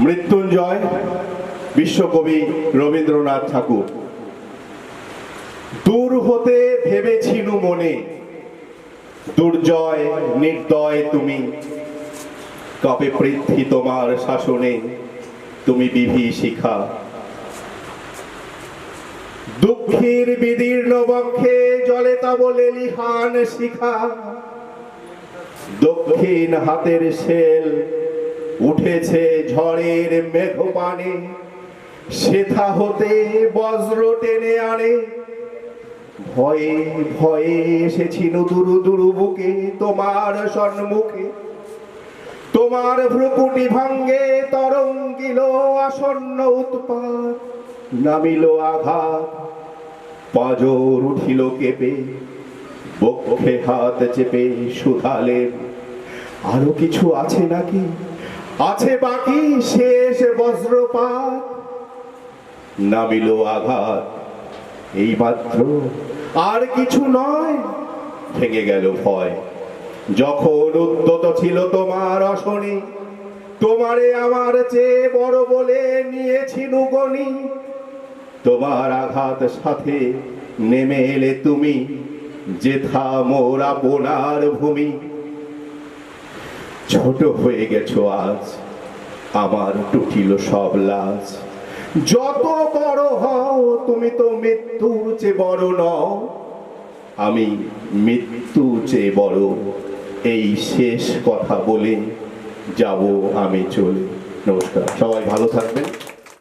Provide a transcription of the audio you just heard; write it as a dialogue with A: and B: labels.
A: মৃত্যুঞ্জয় বিশ্বকবি রবীন্দ্রনাথ ঠাকুর। দূর হতে ভেবেছিনু মনে, দুর্জয় নির্দয় তুমি, কবে পৃথ্বী তোমার শাসনে, তুমি বিভীষিকা। দুঃখীর বিদীর্ণ বক্ষে জলে তব লেলিহান শিখা, দক্ষিণ হাতের শেল উঠেছে ঝড়ের মেঘপানে, সেথা হতে বজ্র টেনে আনে। ভয়ে ভয়ে এসেছিল দুরু দুরু বুকে তোমার সম্মুখে, তোমার ভ্রুকুটি ভাঙ্গে তরঙ্গিল আসন্ন উৎপাত, নামিল আঘাত, পাজর উঠিল কেঁপে, বক্ষে হাত চেপে শুধালেন, আরো কিছু আছে নাকি, আছে বাকি শেষ বজ্রপাত। নামিল আঘাত, এই মাত্র, আর কিছু নয়। ভেঙে গেল ভয়, যখন উদ্যত ছিল তোমার অশনি, তোমারে আমার চেয়ে বড় বলে নিয়েছিনু গনি। তোমার আঘাত সাথে নেমে এলে তুমি, যেথা মোর আপনার ভূমি। ছোট হয়ে গেছো আজ, আমার টুটিল সব লাজ। যত বড় হও তুমি তো মৃত্যুর চেয়ে বড় নও, আমি মৃত্যু চেয়ে বড়। এই শেষ কথা বলে যাব আমি চলে। নমস্কার, সবাই ভালো থাকবেন।